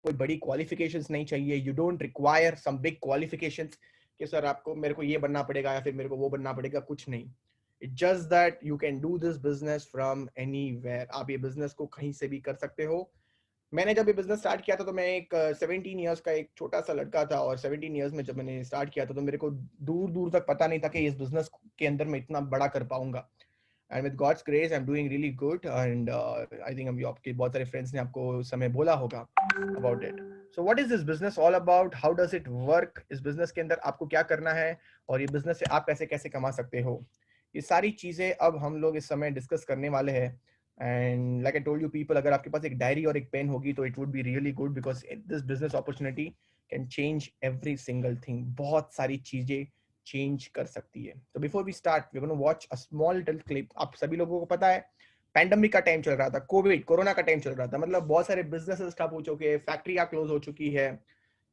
कोई बड़ी क्वालिफिकेशंस नहीं चाहिए. You don't require some big qualifications कि सर आपको मेरे को ये बनना पड़ेगा या फिर मेरे को वो बनना पड़ेगा. कुछ नहीं. It's just that you can do this business from anywhere. आप ये बिजनेस को कहीं से भी कर सकते हो. मैंने जब ये बिजनेस स्टार्ट किया था तो मैं एक 17 इयर्स का एक छोटा सा लड़का था, और 17 इयर्स में जब मैंने स्टार्ट किया था तो मेरे को दूर दूर तक पता नहीं था कि इस बिजनेस के अंदर मैं इतना बड़ा कर पाऊंगा. And with God's grace I am doing really good. And I think हम आपके बहुत सारे फ्रेंड्स ने आपको उस समय बोला होगा about it. So what is this business all about, how does it work, इस बिजनेस के अंदर आपको क्या करना है और ये बिजनेस से आप पैसे कैसे कमा सकते हो, ये सारी चीजें अब हम लोग इस समय डिस्कस करने वाले हैं. And like I told you people, अगर आपके पास एक डायरी और एक पेन होगी तो it would be really good, because this business opportunity can change every single thing. बहुत सारी चीजें चेंज कर सकती है. तो before we start we gonna watch a small little clip. आप सभी लोगों को पता है पैंडेमिक का टाइम चल रहा था, कोरोना का टाइम चल रहा था. मतलब बहुत सारे बिजनेसेस ठप हो चुके हैं, फैक्ट्रियां क्लोज हो चुकी है,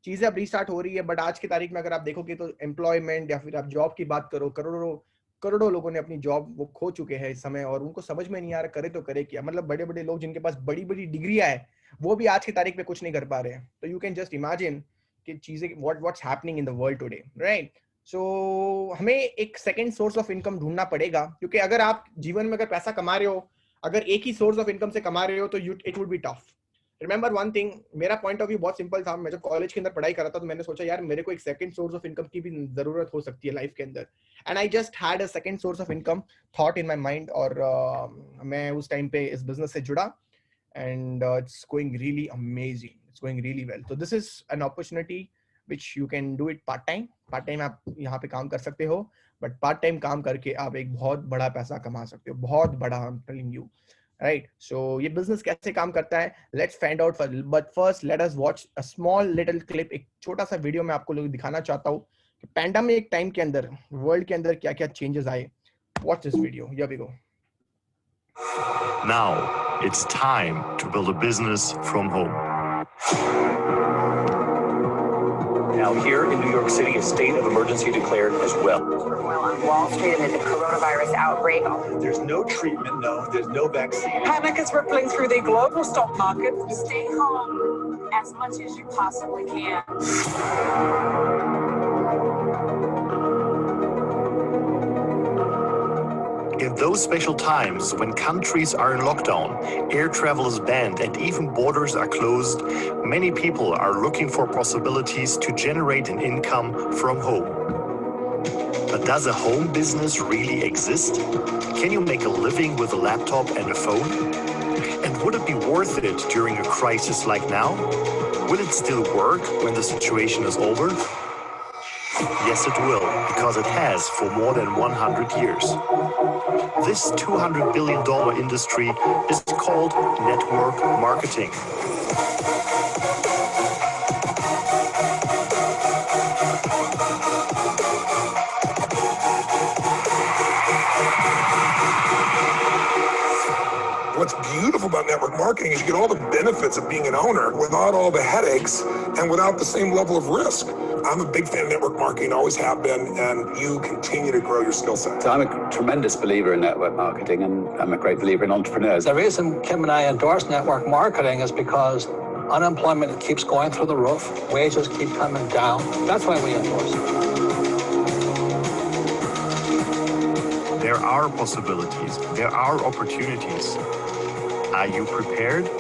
चीजें अब रीस्टार्ट हो रही है. बट आज की तारीख में अगर आप देखोगे तो एम्प्लॉयमेंट या फिर आप जॉब की बात करो, करोड़ों करोड़ों लोगों ने अपनी जॉब वो खो चुके हैं इस समय, और उनको समझ में नहीं आ रहा करे तो करे क्या. मतलब बड़े बड़े लोग जिनके पास बड़ी बड़ी डिग्रियां है वो भी आज की तारीख में कुछ नहीं कर पा रहे हैं. तो यू कैन जस्ट इमेजिन कि चीजें what's happening in the world today, right. So हमें एक सेकंड सोर्स ऑफ इनकम ढूंढना पड़ेगा, क्योंकि अगर आप जीवन में अगर पैसा कमा रहे हो, अगर एक ही सोर्स ऑफ इनकम से कमा रहे हो तो it would be tough. Remember one thing, मेरा पॉइंट ऑफ व्यू बहुत सिंपल था. मैं जब कॉलेज के अंदर पढ़ाई कर रहा था तो मैंने सोचा यार मेरे को एक सेकंड सोर्स ऑफ इनकम की भी जरूरत हो सकती है लाइफ के अंदर. And I just had a second source of income thought in my mind, और मैं उस टाइम पे इस बिजनेस से जुड़ा. and it's going really amazing, it's going really well. So this is an opportunity which you can do it part time आप यहाँ पे काम कर सकते हो, बट पार्ट टाइम काम करके आप एक बहुत बड़ा पैसा कमा सकते हो, बहुत बड़ा. I'm telling you, right? So ये बिजनेस कैसे काम करता है, let's find out. But first let us watch a small little clip. एक छोटा सा वीडियो मैं आपको लोग दिखाना चाहता हूँ कि पैंडेमिक टाइम के अंदर वर्ल्ड के अंदर क्या क्या चेंजेस आए. Watch this video. Here we go. Now it's time to build a business from home. Now here in New York City, a state of emergency declared as well. Turmoil on Wall Street amid the coronavirus outbreak. There's no treatment, no, there's no vaccine. Panic is rippling through the global stock market. Stay home as much as you possibly can. In those special times when countries are in lockdown, air travel is banned and even borders are closed, many people are looking for possibilities to generate an income from home. But does a home business really exist? Can you make a living with a laptop and a phone? And would it be worth it during a crisis like now? Will it still work when the situation is over? Yes, it will, because it has for more than 100 years. This $200 billion industry is called network marketing. What's beautiful about network marketing is you get all the benefits of being an owner without all the headaches and without the same level of risk. I'm a big fan of network marketing, always have been, and you continue to grow your skill set. So I'm a tremendous believer in network marketing, and I'm a great believer in entrepreneurs. The reason Kim and I endorse network marketing is because unemployment keeps going through the roof, wages keep coming down. That's why we endorse it. There are possibilities, there are opportunities. Are you prepared?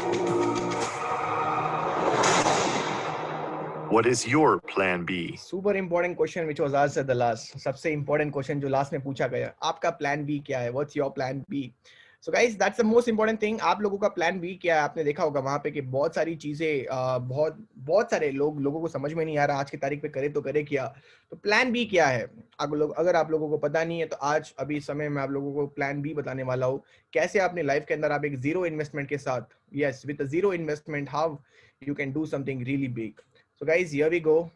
What is your plan B? Super important question which was asked at the last. सबसे important question जो last में पूछा गया, आपका plan B क्या है? What's your plan B? So guys, that's the most important thing. आप लोगों का plan B क्या है? आपने देखा होगा वहाँ पे कि बहुत सारी चीजें बहुत सारे लोगों को समझ में नहीं आ रहा आज की तारीख पे करे तो करे क्या. तो plan B क्या है? अगर आप लोगों को पता नहीं है तो आज अभी समय में आप लोगों को plan B बताने वाला हूँ. कैसे अपने लाइफ के अंदर आप एक जीरो इन्वेस्टमेंट के साथ, yes, with a zero investment, how you can do something really big. So guys, here we go.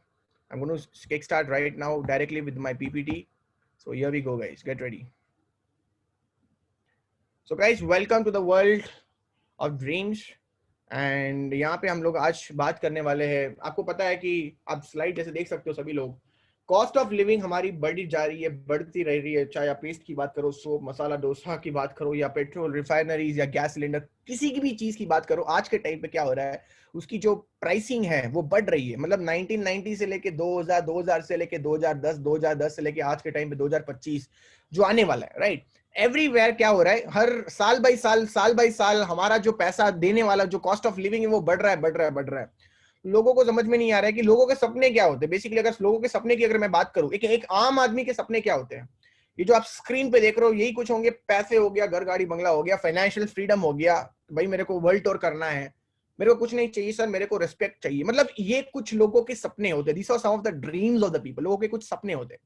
I'm going to kickstart right now directly with my PPT. So here we go guys, get ready. So guys, welcome to the world of dreams. And यहाँ पे हम लोग आज बात करने वाले हैं. आपको पता है कि आप स्लाइड जैसे देख सकते हो सभी लोग, कॉस्ट ऑफ लिविंग हमारी बढ़ी जा रही है, बढ़ती रह रही है, चाहे आप पेस्ट की बात करो, सोप, मसाला डोसा की बात करो, या पेट्रोल, रिफाइनरीज या गैस सिलेंडर, किसी की भी चीज की बात करो, आज के टाइम पे क्या हो रहा है, उसकी जो प्राइसिंग है वो बढ़ रही है। मतलब 1990 से लेके 2000, 2000 से लेके 2010, 2010 से लेके आज के टाइम पे 2025 जो आने वाला है, राइट, एवरीवेयर क्या हो रहा है, हर साल बाई साल हमारा जो पैसा देने वाला जो कॉस्ट ऑफ लिविंग है वो बढ़ रहा है, बढ़ रहा है, बढ़ रहा है। लोगों को समझ में नहीं आ रहा है कि लोगों के सपने क्या होते हैं। बेसिकली अगर लोगों के सपने की अगर मैं बात करूं, एक आम आदमी के सपने क्या होते हैं, ये जो आप स्क्रीन पे देख रहे हो यही कुछ होंगे। पैसे हो गया, घर गाड़ी बंगला हो गया, फाइनेंशियल फ्रीडम हो गया, भाई मेरे को वर्ल्ड टूर करना है, मेरे को कुछ नहीं चाहिए सर, मेरे को रिस्पेक्ट चाहिए। मतलब ये कुछ लोगों के सपने होते हैं। This are some of the dreams of the people. लोगों के कुछ सपने होते हैं।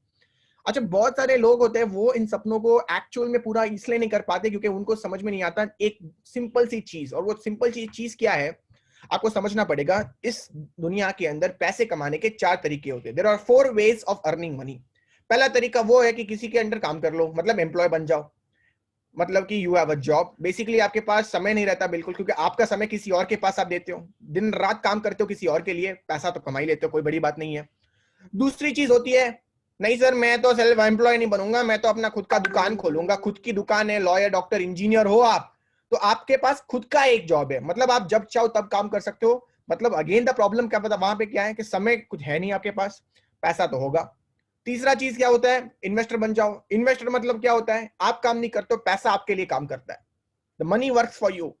अच्छा, बहुत सारे लोग होते हैं वो इन सपनों को एक्चुअल में पूरा इसलिए नहीं कर पाते क्योंकि उनको समझ में नहीं आता एक सिंपल सी चीज। और वो सिंपल सी चीज क्या है, आपको समझना पड़ेगा। इस दुनिया के अंदर पैसे कमाने के 4 तरीके होते हैं। There are 4 ways of earning money. पहला तरीका वो है कि किसी के अंडर काम कर लो, मतलब एम्प्लॉय बन जाओ, मतलब कि you have a job. Basically आपके पास समय नहीं रहता बिल्कुल, क्योंकि आपका समय किसी और के पास आप देते हो, दिन रात काम करते हो किसी और के लिए, पैसा तो कमा ही लेते हो, कोई बड़ी बात नहीं है। दूसरी चीज होती है, नहीं सर मैं तो सेल्फ एम्प्लॉय नहीं बनूंगा, मैं तो अपना खुद का दुकान खोलूंगा। खुद की दुकान है, लॉयर, डॉक्टर, इंजीनियर हो आप, तो आपके पास खुद का एक जॉब है, मतलब आप जब चाहो तब काम कर सकते हो। मतलब अगेन द प्रॉब्लम क्या पता वहां पे क्या है कि समय कुछ है नहीं आपके पास, पैसा तो होगा। तीसरा चीज क्या होता है, इन्वेस्टर बन जाओ। इन्वेस्टर मतलब क्या होता है, आप काम नहीं करते हो, पैसा आपके लिए काम करता है। The money works for you.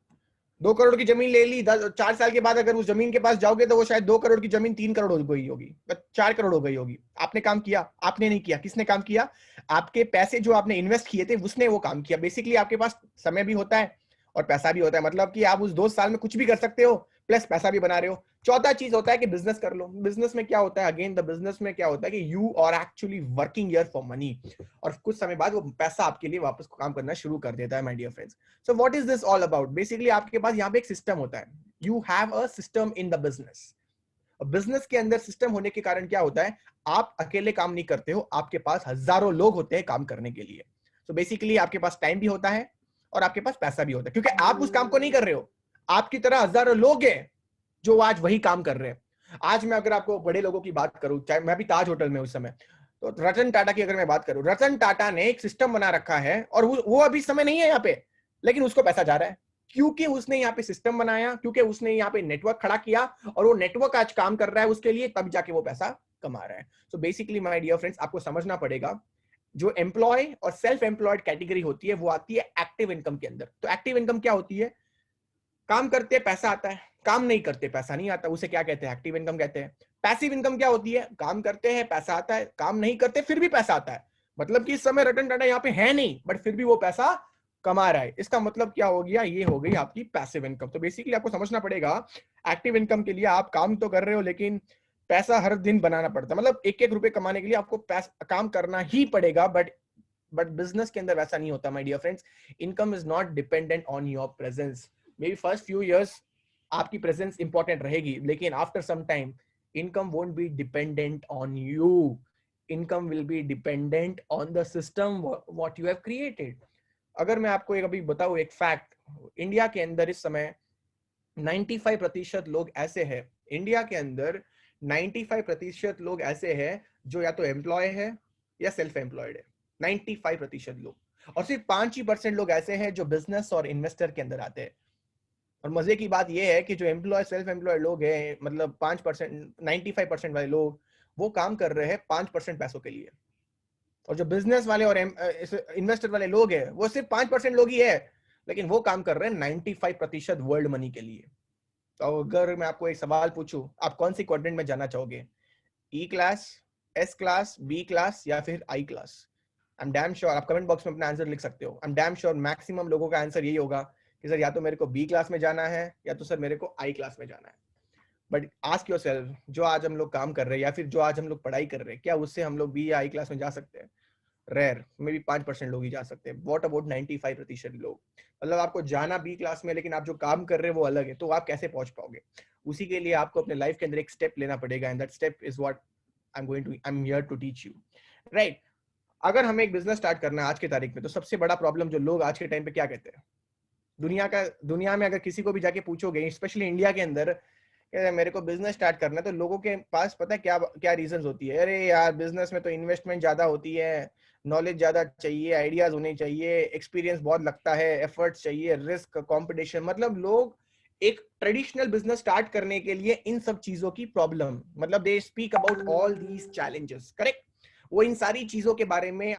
2 crore की जमीन ले ली, 4 साल के बाद अगर उस जमीन के पास जाओगे तो वो शायद 2 करोड़ की जमीन 3 करोड़ हो गई होगी, 4 करोड़ हो गई होगी। आपने काम किया? आपने नहीं किया। किसने काम किया? आपके पैसे जो आपने इन्वेस्ट किए थे उसने वो काम किया। बेसिकली आपके पास समय भी होता है और पैसा भी होता है, मतलब कि आप उस 2 साल में कुछ भी कर सकते हो, प्लस पैसा भी बना रहे हो। चौथा चीज होता है कि बिजनेस कर लो। बिजनेस में क्या होता है, अगेन द बिजनेस में क्या होता है कि you are actually working here for money, और कुछ समय बाद वो पैसा आपके लिए वापस काम करना शुरू कर देता है, my dear friends. So what is this all about? Basically आपके पास यहाँ पे एक सिस्टम होता है। You have a system in the business. Business के अंदर सिस्टम होने के कारण क्या होता है, आप अकेले काम नहीं करते हो, आपके पास हजारों लोग होते हैं काम करने के लिए। सो बेसिकली आपके पास टाइम भी होता है और आपके पास पैसा भी होता है, क्योंकि आप उस काम को नहीं कर रहे हो, आपकी तरह हजारों लोग हैं जो आज वही काम कर रहे हैं। आज मैं अगर आपको बड़े लोगों की बात करूं, चाहे मैं भी ताज होटल में उस समय, तो रतन टाटा की अगर मैं बात करूं, रतन टाटा ने एक सिस्टम बना रखा है और वो अभी समय नहीं है यहाँ पे, लेकिन उसको पैसा जा रहा है क्योंकि उसने यहाँ पे सिस्टम बनाया, क्योंकि उसने यहाँ पे नेटवर्क खड़ा किया और वो नेटवर्क आज काम कर रहा है उसके लिए, तब जाके वो पैसा कमा रहा है। So basically my dear friends, आपको समझना पड़ेगा जो एम्प्लॉय और सेल्फ एम्प्लॉयड कैटेगरी होती है वो आती है एक्टिव इनकम के अंदर। तो एक्टिव इनकम क्या होती है, काम करते पैसा आता है, काम नहीं करते पैसा नहीं आता, उसे क्या कहते हैं, एक्टिव इनकम कहते हैं। पैसिव इनकम क्या होती है, काम करते हैं पैसा आता है, काम नहीं करते फिर भी पैसा आता है, मतलब कि इस समय रतन टाटा यहाँ पे है नहीं बट फिर भी वो पैसा कमा रहा है। इसका मतलब क्या हो गया, ये हो गई आपकी पैसिव इनकम। तो बेसिकली आपको समझना पड़ेगा, एक्टिव इनकम के लिए आप काम तो कर रहे हो लेकिन पैसा हर दिन बनाना पड़ता है, मतलब 1-1 रुपए कमाने के लिए आपको काम करना ही पड़ेगा। बट बिजनेस के अंदर वैसा नहीं होता my dear friends. Income is not dependent on your presence. Maybe first few years आपकी प्रेजेंस इंपॉर्टेंट रहेगी, लेकिन after some time income won't be dependent on you, income will be dependent on the system what you have created. अगर मैं आपको एक अभी बताऊं एक फैक्ट, इंडिया के अंदर इस समय 95% लोग ऐसे हैं, इंडिया के अंदर 95% लोग ऐसे हैं जो या तो एम्प्लॉय है या सेल्फ एम्प्लॉयड है, 95% लोग। और सिर्फ 5% लोग ऐसे हैं जो बिजनेस और इन्वेस्टर के अंदर आते हैं। और मजे की बात यह है कि जो एम्प्लॉय सेल्फ एम्प्लॉयड लोग हैं, मतलब 5%, 95% वाले लोग वो काम कर रहे हैं 5% पैसों के लिए, और जो बिजनेस वाले और इन्वेस्टर वाले लोग हैं वो सिर्फ 5% लोग ही है, लेकिन वो काम कर रहे हैं 95% वर्ल्ड मनी के लिए। तो अगर मैं आपको एक सवाल पूछूं, आप कौन सी क्वाड्रेंट में जाना चाहोगे, E class, S class, B class या फिर I class? I am damn sure, आप कमेंट बॉक्स में अपना आंसर लिख सकते हो। I am damn sure maximum लोगों का आंसर यही होगा कि सर या तो मेरे को बी क्लास में जाना है या तो सर मेरे को आई क्लास में जाना है। बट आस्क योरसेल्फ, जो आज हम लोग काम कर रहे हैं या फिर जो आज हम लोग पढ़ाई कर रहे हैं, क्या उससे हम लोग बी या आई क्लास में जा सकते हैं? रेयर, मे बी 5% लोग ही जा सकते हैं। व्हाट अबाउट 95% लोग? मतलब आपको जाना बी क्लास में, लेकिन आप जो काम कर रहे हैं वो अलग है, तो आप कैसे पहुंच पाओगे? उसी के लिए आपको अपने लाइफ के अंदर एक स्टेप लेना पड़ेगा, and that step is what I am here to teach you, right? अगर हमें एक बिजनेस स्टार्ट करना है आज की तारीख में, तो सबसे बड़ा प्रॉब्लम जो लोग आज के टाइम पे क्या कहते हैं, दुनिया में अगर किसी को भी जाके पूछोगे, स्पेशली इंडिया के अंदर, कि मेरे को बिजनेस स्टार्ट करना है, तो लोगों के पास पता है क्या क्या रीजंस होती है, अरे यार बिजनेस में तो इन्वेस्टमेंट ज्यादा होती है, नॉलेज ज्यादा चाहिए, आइडियाज होने चाहिए, एक्सपीरियंस बहुत लगता है, एफर्ट्स चाहिए, रिस्क, कंपटीशन, मतलब लोग एक ट्रेडिशनल बिजनेस स्टार्ट करने के लिए इन सब चीजों की प्रॉब्लम, मतलब they speak about all these challenges, correct. वो इन सारी चीजों के बारे में